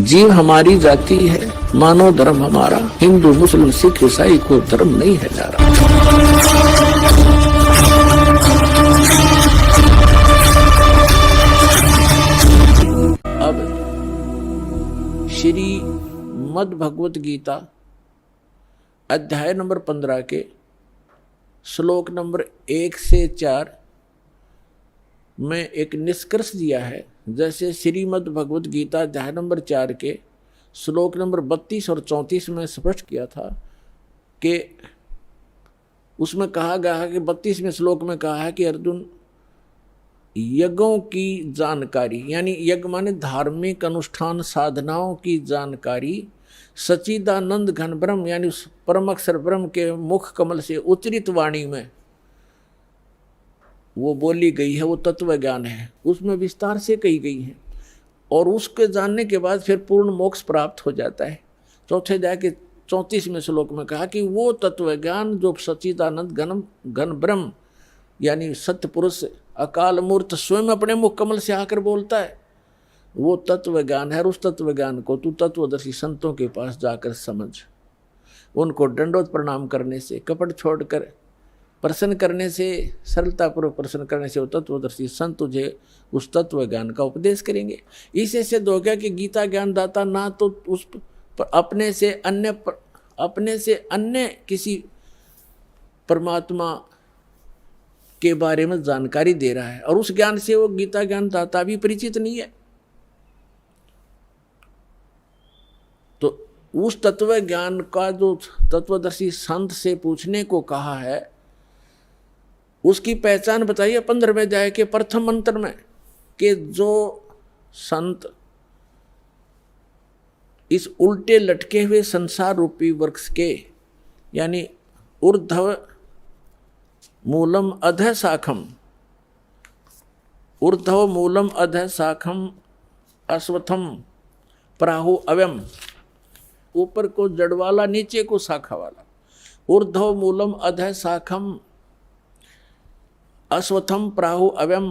जीव हमारी जाति है, मानो धर्म हमारा, हिंदू मुस्लिम सिख ईसाई को धर्म नहीं है जा रहा। अब श्री मद् भगवत गीता अध्याय नंबर 15 के श्लोक नंबर 1 से 4 में एक निष्कर्ष दिया है। जैसे श्रीमद् भगवत गीता अध्याय नंबर 4 के श्लोक नंबर 32 और 34 में स्पष्ट किया था कि उसमें कहा गया है कि 32वें श्लोक में कहा है कि अर्जुन, यज्ञों की जानकारी, यानी यज्ञ माने धार्मिक अनुष्ठान साधनाओं की जानकारी सच्चिदानंद घन ब्रह्म यानी उस परम अक्षर ब्रह्म के मुख कमल से उच्चरित वाणी में वो बोली गई है, वो तत्व ज्ञान है, उसमें विस्तार से कही गई है। और उसके जानने के बाद फिर पूर्ण मोक्ष प्राप्त हो जाता है। चौथे अध्याय के 34वें श्लोक में कहा कि वो तत्व ज्ञान जो सच्चिदानंद घन ब्रह्म यानी सत्य पुरुष अकाल मूर्त स्वयं अपने मुख कमल से आकर बोलता है, वो तत्व ज्ञान है। और उस तत्व ज्ञान को तू तत्वदर्शी संतों के पास जाकर समझ, उनको दंडोत प्रणाम करने से, कपट छोड़कर प्रश्न करने से, सरलतापूर्वक प्रश्न करने से वो तत्वदर्शी संत तुझे उस तत्व ज्ञान का उपदेश करेंगे। इसे सिद्ध हो गया कि गीता ज्ञान दाता ना तो उस अपने से अन्य किसी परमात्मा के बारे में जानकारी दे रहा है, और उस ज्ञान से वो गीता ज्ञान दाता भी परिचित नहीं है। तो उस तत्व ज्ञान का जो तत्वदर्शी संत से पूछने को कहा है, उसकी पहचान बताइए 15वें अध्याय के प्रथम मंत्र में कि जो संत इस उल्टे लटके हुए संसार रूपी वृक्ष के यानी ऊर्ध्व मूलम अधः शाखम, ऊर्ध्व मूलम अधः शाखम अश्वत्थम प्राहु अव्यम, ऊपर को जड़ वाला नीचे को शाखा वाला, ऊर्ध्व मूलम अधः शाखम अश्वत्थम प्राहु अव्यम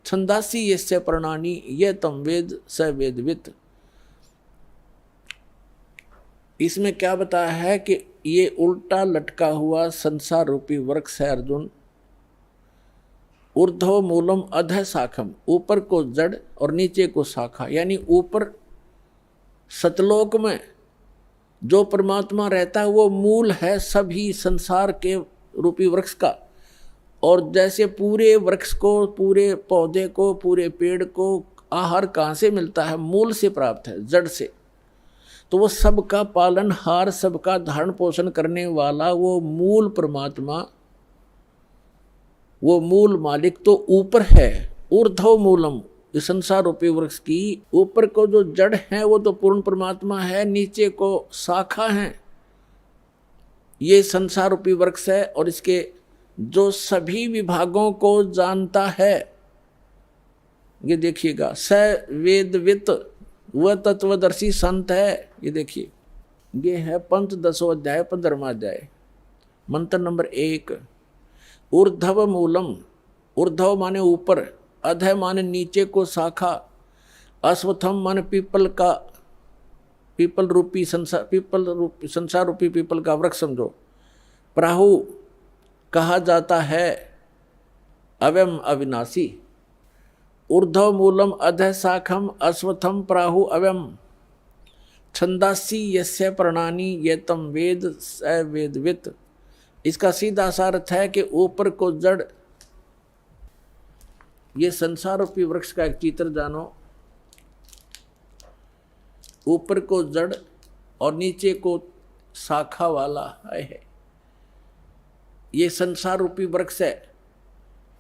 छंदासी यस्य प्रणानी ये तम वेद स वेदवित। इसमें क्या बताया है कि ये उल्टा लटका हुआ संसार रूपी वृक्ष है अर्जुन, ऊर्ध्व मूलम अधः शाखम, ऊपर को जड़ और नीचे को शाखा, यानी ऊपर सतलोक में जो परमात्मा रहता है वो मूल है सभी संसार के रूपी वृक्ष का। और जैसे पूरे वृक्ष को, पूरे पौधे को, पूरे पेड़ को आहार कहाँ से मिलता है? मूल से प्राप्त है, जड़ से। तो वो सबका पालनहार, सबका धारण पोषण करने वाला वो मूल परमात्मा, वो मूल मालिक तो ऊपर है। ऊर्ध्व मूलम, इस संसार रूपी वृक्ष की ऊपर को जो जड़ है वो तो पूर्ण परमात्मा है, नीचे को शाखा है, ये संसार रूपी वृक्ष है। और इसके जो सभी विभागों को जानता है, ये देखिएगा, स वेदवित, वह तत्वदर्शी संत है। ये देखिए, ये है पंचदशो अध्याय 15वां अध्याय मंत्र नंबर 1। ऊर्ध्व मूलम, ऊर्ध्व माने ऊपर, अधः माने नीचे को शाखा, अश्वत्थम माने पीपल का, पीपल रूपी संसार रूपी पीपल का वृक्ष समझो, प्राहु कहा जाता है, अव्यम अविनाशी। ऊर्ध्व मूलम अधः शाखम अश्वत्थम प्राहु अव्यम छंदासी यस्य प्रणानी ये तम वेद स वेदवित। इसका सीधा सा अर्थ है कि ऊपर को जड़, ये संसार रूपी वृक्ष का एक चित्र जानो, ऊपर को जड़ और नीचे को शाखा वाला है, ये संसार रूपी वृक्ष है।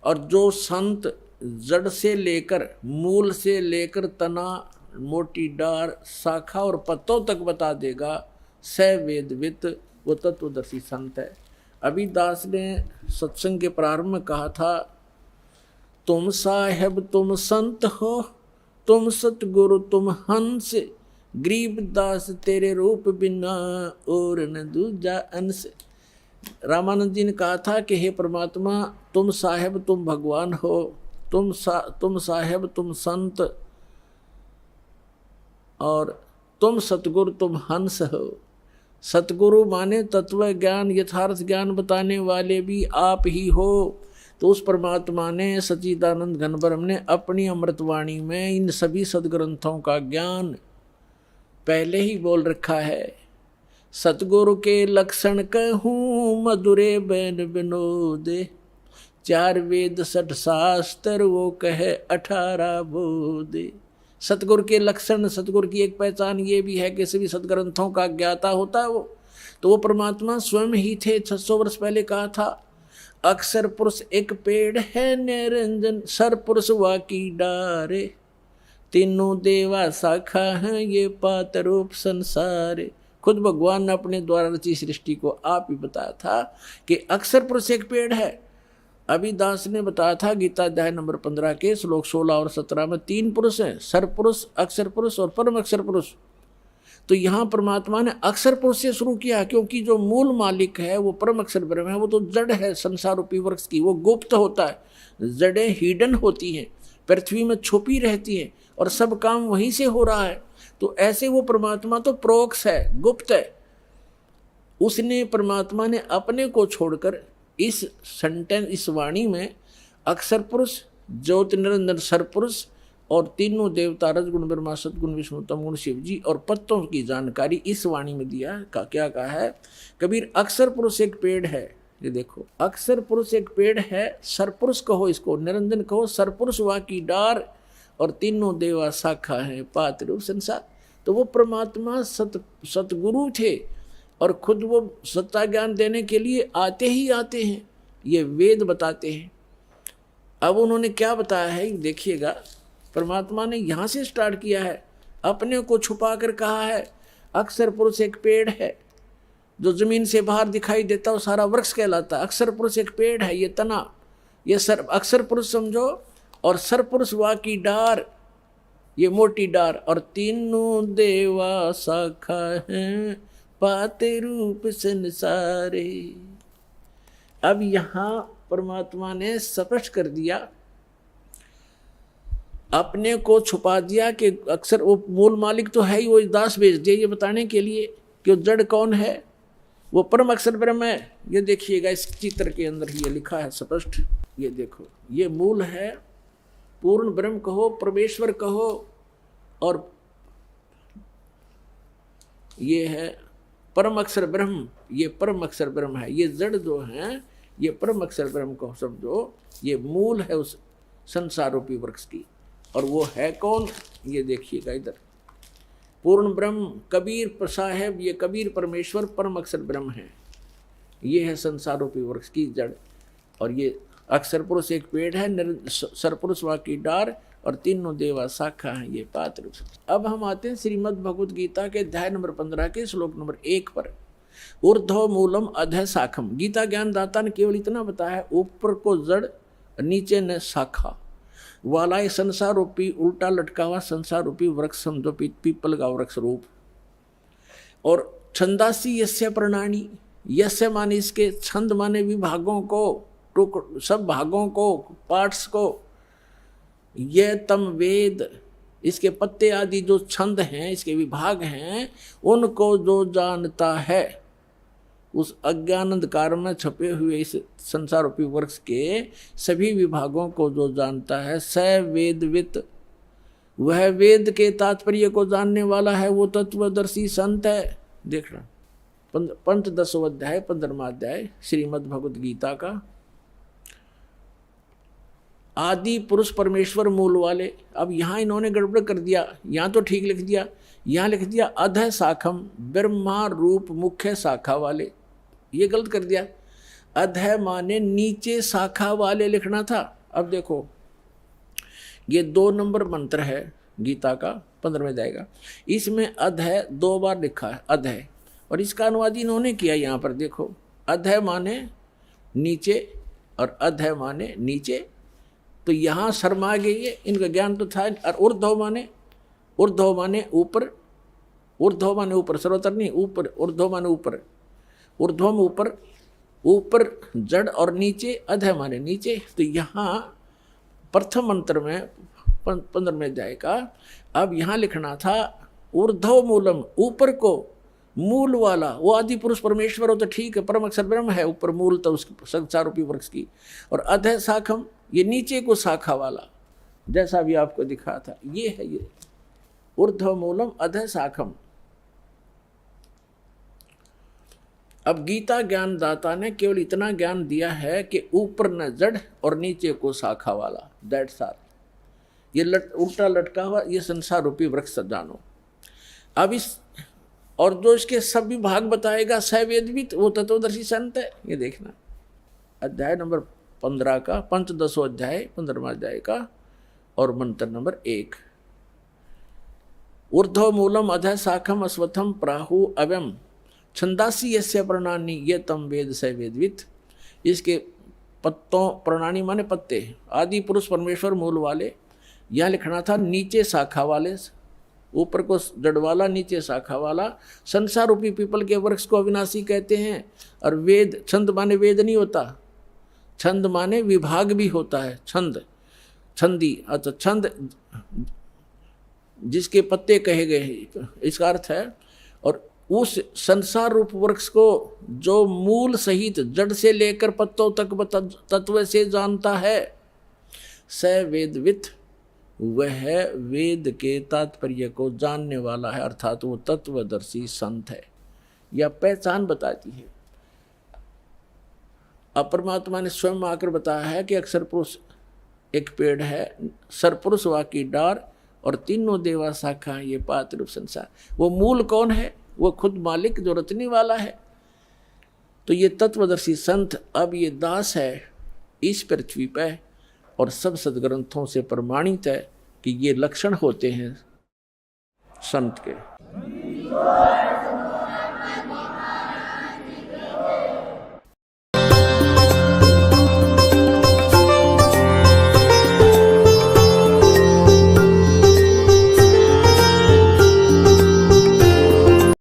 और जो संत जड़ से लेकर, मूल से लेकर तना, मोटी डार, शाखा और पत्तों तक बता देगा, स वेदवित, वो तत्वदर्शी संत है। अभी दास ने सत्संग के प्रारंभ में कहा था, तुम साहेब तुम संत हो, तुम सतगुरु तुम हंस, गरीब दास तेरे रूप बिना और न दूजा अंश। रामानंद जी ने कहा था कि हे परमात्मा, तुम साहेब तुम भगवान हो, तुम साहेब तुम संत, और तुम सतगुरु तुम हंस हो। सतगुरु माने तत्व ज्ञान यथार्थ ज्ञान बताने वाले भी आप ही हो। तो उस परमात्मा ने सच्चिदानंद घन ब्रह्म ने अपनी अमृतवाणी में इन सभी सदग्रंथों का ज्ञान पहले ही बोल रखा है। सतगुरु के लक्षण कहूँ मधुरे बैन विनोदे, 4 वेद 60 शास्त्र वो कहे 18 बोधे। सतगुरु के लक्षण, सतगुरु की एक पहचान ये भी है कि सभी सदग्रंथों का ज्ञाता होता है वो। तो वो परमात्मा स्वयं ही थे। 600 वर्ष पहले कहा था, अक्षर पुरुष एक पेड़ है निरंजन, सर पुरुष वाकी डारे, तीनों देवा शाखा हैं ये पात रूप संसारे। खुद भगवान ने अपने द्वारा रची सृष्टि को आप ही बताया था कि अक्षर पुरुष एक पेड़ है। अभी दास ने बताया था गीता अध्याय नंबर 15 के श्लोक 16 और 17 में 3 पुरुष हैं, सर पुरुष, अक्षर पुरुष और परम अक्षर पुरुष। तो यहाँ परमात्मा ने अक्षर पुरुष से शुरू किया, क्योंकि जो मूल मालिक है वो परम अक्षर ब्रह्म है। वो तो जड़ है संसार रूपी वृक्ष की, वो गुप्त होता है, जड़ें हिडन होती हैं, पृथ्वी में छुपी रहती हैं और सब काम वहीं से हो रहा है। तो ऐसे वो परमात्मा तो प्रोक्ष है, गुप्त है। उसने परमात्मा ने अपने को छोड़कर इस सेंटेंस, इस वाणी में अक्षर पुरुष, ज्योति निरंजन सर पुरुष और तीनों देवता रजगुण ब्रह्मा सतगुण विष्णु तमगुण शिव जी और पत्तों की जानकारी इस वाणी में दिया। क्या कहा है कबीर? अक्षर पुरुष एक पेड़ है। ये देखो, अक्षर पुरुष एक पेड़ है, सर पुरुष कहो इसको, निरंजन कहो, सर पुरुष वा की डार और तीनों देवा शाखा है पात रूप संसार। तो वो परमात्मा सतगुरु थे और खुद वो सत्ता ज्ञान देने के लिए आते ही आते हैं, ये वेद बताते हैं। अब उन्होंने क्या बताया है देखिएगा, परमात्मा ने यहाँ से स्टार्ट किया है, अपने को छुपा कर कहा है अक्षर पुरुष एक पेड़ है, जो जमीन से बाहर दिखाई देता है सारा वृक्ष कहलाता है। अक्षर पुरुष एक पेड़ है, ये तना, ये सर अक्षर पुरुष समझो, और सर पुरुष वा की डार, ये मोटी डार, और तीनों देवा शाखा हैं पाते रूप संसारे। अब यहाँ परमात्मा ने स्पष्ट कर दिया, अपने को छुपा दिया कि अक्सर वो मूल मालिक तो है ही, वो दास भेज दिए ये बताने के लिए कि वो जड़ कौन है, वो परम अक्षर ब्रह्म है। ये देखिएगा इस चित्र के अंदर ये लिखा है स्पष्ट, ये देखो, ये मूल है, पूर्ण ब्रह्म कहो, परमेश्वर कहो, और ये है परम अक्षर ब्रह्म, ये परम अक्षर ब्रह्म है। ये जड़ जो है ये परम अक्षर ब्रह्म को समझो, ये मूल है उस संसार रूपी वृक्ष की। और वो है कौन? ये देखिएगा इधर, पूर्ण ब्रह्म कबीर साहेब, ये कबीर परमेश्वर परम अक्षर ब्रह्म है। ये है संसार रूपी वृक्ष की जड़, और ये अक्षर पुरुष एक पेड़ है, सरपुरुष वा की डार और तीनों देवा शाखा हैं ये पात्र। अब हम आते हैं श्रीमद् भगवद गीता के अध्याय नंबर 15 के श्लोक नंबर 1 पर। ऊर्ध्व मूलम अधः शाखम। गीता ज्ञान दाता ने केवल इतना बताया, ऊपर को जड़, नीचे ने शाखा वाला ये संसार रूपी उल्टा लटका हुआ संसार रूपी वृक्ष समझो, पीपल का वृक्ष रूप। और छंदासी यस्य प्रणानी, यस्य माने इसके, छंद माने विभागों को, सब भागों को, पार्ट्स को, ये तम वेद, इसके पत्ते आदि जो छंद हैं, इसके विभाग हैं, उनको जो जानता है, उस अज्ञान अंधकार में छपे हुए इस संसार रूपी वृक्ष के सभी विभागों को जो जानता है, स वेदवित, वह वेद के तात्पर्य को जानने वाला है, वो तत्वदर्शी संत है। देख रहा पंचदशों अध्याय 15वां अध्याय श्रीमद् भगवद गीता का। आदि पुरुष परमेश्वर मूल वाले। अब यहाँ इन्होंने गड़बड़ कर दिया, यहाँ तो ठीक लिख दिया, यहाँ लिख दिया अधः शाखम, ब्रह्मा रूप मुख्य शाखा वाले, ये गलत कर दिया। अधः माने नीचे शाखा वाले लिखना था। अब देखो ये 2 नंबर मंत्र है गीता का 15वें अध्याय का, इसमें अधः 2 बार लिखा है अधः, और इसका अनुवाद इन्होंने किया यहाँ पर देखो, अधः माने नीचे और अधः माने नीचे। तो यहाँ शर्मा गई है, इनका ज्ञान तो था। और ऊर्ध्व माने ऊपर, ऊर्ध्व माने ऊपर, सर्वतर नहीं ऊपर, ऊर्ध्व माने ऊपर, ऊर्ध्वम ऊपर, ऊपर जड़ और नीचे अधः माने नीचे। तो यहाँ प्रथम मंत्र में 15वें अध्याय का अब यहाँ लिखना था ऊर्ध्व मूलम, ऊपर को मूल वाला, वो आदि पुरुष परमेश्वर हो तो ठीक है, परम अक्षर ब्रह्म है, ऊपर मूल तो उसकी संसार रूपी वृक्ष की। और अधः शाखम, ये नीचे को शाखा वाला, जैसा भी आपको दिखा था, ये है ये ऊर्ध्व मूलम अधः शाखम। अब गीता ज्ञान दाता ने केवल इतना ज्ञान दिया है कि ऊपर न जड़ और नीचे को शाखा वाला, दैट्स ऑल। ये उल्टा लटका हुआ ये संसार रूपी वृक्ष जानो। अब इस और जो इसके सभी भाग बताएगा सवेदवित, वो तत्वदर्शी संत है। ये देखना अध्याय नंबर 15 का, पंचदशो अध्याय 15वां अध्याय का और मंत्र नंबर 1। ऊर्ध्व मूलम अधः शाखम अश्वत्थम प्राहु अव्यम छंदासी यस्य प्रणानी ये तम वेद स वेदवित। इसके पत्तों, प्रणानी माने पत्ते, आदि पुरुष परमेश्वर मूल वाले, यह लिखना था नीचे शाखा वाले, ऊपर को जड़ वाला नीचे शाखा वाला। संसार रूपी पीपल के वृक्ष को अविनाशी कहते हैं। और वेद, छंद माने वेद नहीं होता, छंद माने विभाग भी होता है, छंद, छंदी, अच्छा छंद जिसके पत्ते कहे गए, इसका अर्थ है। और उस संसार रूप वृक्ष को जो मूल सहित जड़ से लेकर पत्तों तक तत्व से जानता है, स वेदवित, वह वेद के तात्पर्य को जानने वाला है, अर्थात वो तत्वदर्शी संत है। यह पहचान बताती है। अब परमात्मा ने स्वयं आकर बताया है कि अक्षर पुरुष एक पेड़ है, सरपुरुष वाकी डार और तीनों देवा शाखा, ये पात रूप संसार। वो मूल कौन है? वो खुद मालिक जो रचने वाला है। तो ये तत्वदर्शी संत अब ये दास है इस पृथ्वी पर, और सब सदग्रंथों से प्रमाणित है कि ये लक्षण होते हैं संत के।